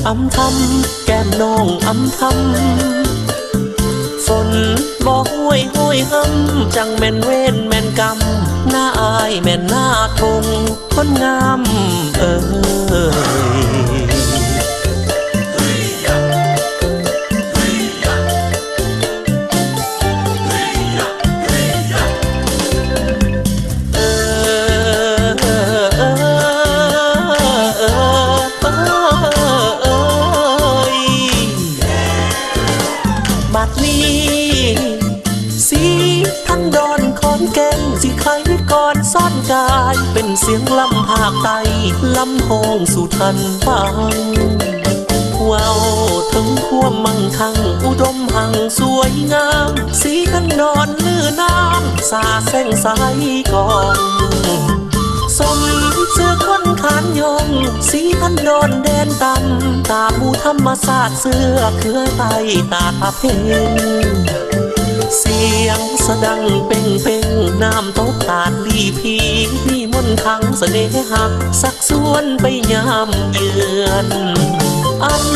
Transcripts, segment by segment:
อำทำแก้มน้องอำทำฝนบอกห้วยห้วยหำจังแม่นเว้นแม่นกำหน้าอายแม่นหน้าทงคนงามบัดนี้สีทันดอนคอนแก่นสิใครก่อนซ่อนกายเป็นเสียงลำภาคไตลำโพงสู่ทันฟังว้าวถึงขั้วมั่งคั่งอุดมหังสวยงามสีทันดอนลือน้ำสาแสงใสก่อนสมเสื้อคนขานยงสีทันดอนแดนดำตาผู้ธรรมศาสตร์เสื้อเครือไตตาพาเพนเสียงสะดังเป่งเป่งน้ำตกตาดลีพีมีมนต์ขังเสน่ห์หักสักส่วนไปยามเยือนอัน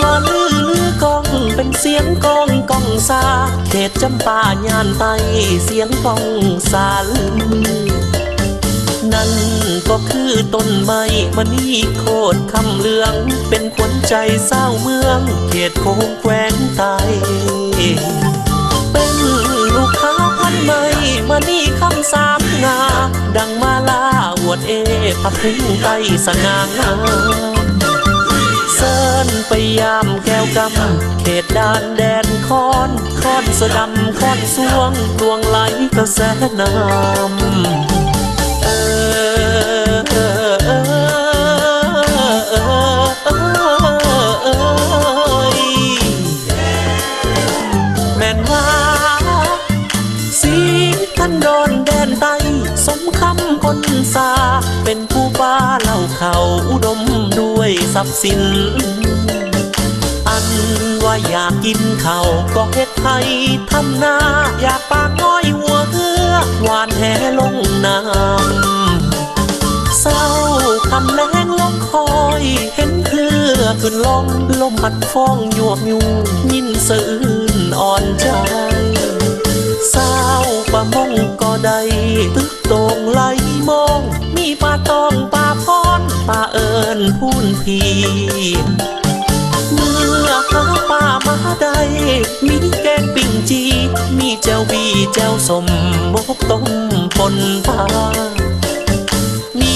ว่าลือกองเป็นเสียงกองกองซาเขตจำปาญานไตเสียงกองซาลือนั่นก็คือต้นไม้มณีโคตรคำเหลืองเป็นขวัญใจเศร้าเมืองเขตโค้งแคว้นไตเป็นลูกค้าพันไม้มณีคำสามงาดังมาลาอวดพับพึ่งไตสง่างามเซินไปยามแก้วกำเขตด่านแดนคอนสะดำคอนสวงดวงไหลกระแสน้ำแม่นว่าสีทันดอนแดนไตสมคำคนสาเป็นผู้บ้าเล่าเขาอุดมด้วยทรัพย์สินอันว่าอยากกินเขาก็เฮ็ดให้ทำนาอยากปากน้อยหัวเหือหวานแหลงน้ำเศร้าคำแรงลงคอยเห็นเครือขึ้นลงลมพัดฟ้องหยวกยุงยินสะอื้นอ่อนใจเศร้าประมงก็ได้ตึกโต่งไหลมองมีป่าตองป่าพรป่าเอิญพูนพีเมื่อหาป่ามาได้มีแกงปิ่งจีมีแจวบีแจวสมมกต้มปนปลามี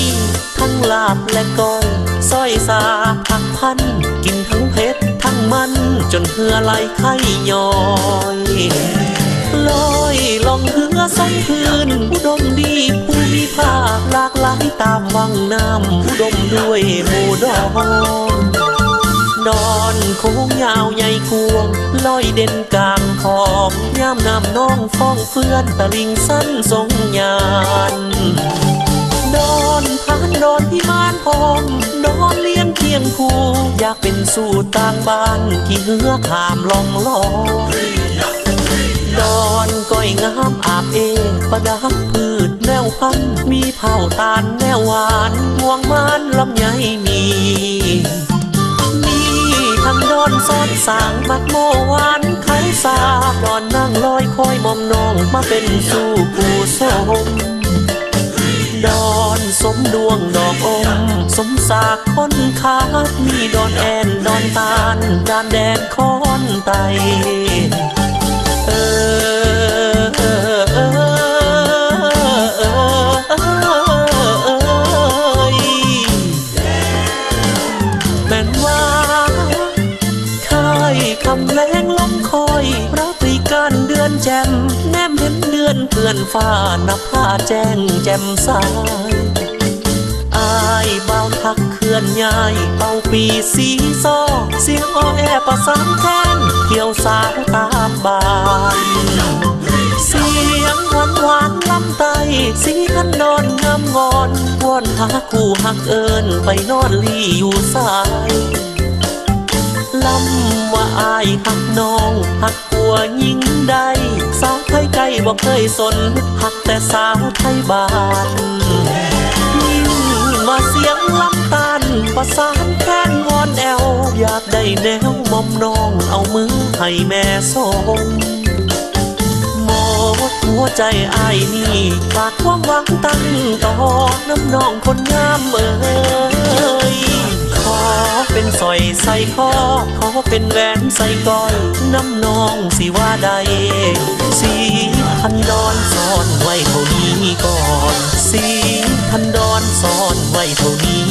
ทั้งลาบและก้อยสร้อยสาผักพันกินทั้งเผ็ดทั้งมันจนเหือไหลไข่ย้อยลอยลองเหือสองคืนอุดมดีภูมิภาคหลากหลายตามวังน้ำอุดมด้วยหมู่ดอนดอนโค้งยาวใหญ่ควงลอยเด่นกลางคลองย่ามน้ำน้องฟ้องเฟื่อนตะลิงสั้นทรงยานดอนผ่านดอนพิมานพองดอนเลี้ยงเคียงคู่อยากเป็นสู่ต่างบ้านที่เหือขามลองลอยดอนก้อยงามอาบประดับพืชแนวพันมีเผาตาลแนวหวานม่วงมันลำไยมีทางดอนซ้อนสางมัดโมหวานเขาสาดอนนั่งลอยคอยมอมน้องมาเป็นสู่ผู้สมดอนสมดวงดอกอมสมสากคนขาดมีดอนแอนดอนตาลดานแดนคอนไตแม่นว่าคำแรงลงคอยรักริการเดือนแจ่มแนมเห็นเดือนเพื่อนฟ้านับผ้าแจ้งแจ่มใสอายเบาทักเคลื่อนย้ายเป่าปีสีซอเสียงอ้อแอประสานแทนเที่ยวสาวตามบานเสียงหวานหวานลำไตสีทันดอนงามงอนวอนหาคู่หักเอิญไปนอนลี่อยู่สายลำว่าอายหักน้องหักกัวยิ่งได้สาวไทยไกลบอกเคยสนหักแต่สาวไทยบ้านยิ่งว่าเสียงลำตาล ประสานแค้นวอนแอวอยากได้แนวมอมน้องเอามือให้แม่ส่งหมดหัวใจอ้ายนี่ฝากความหวังตั้งต่อน้ำน้องคนงามเอ่ยขอเป็นสร้อยใส่คอขอเป็นแหวนใส่ก้อยน้ำน้องสิว่าใดสีพันดอนซ่อนไว้เท่านี้ก่อนสีพันดอนซ่อนไว้เท่านี้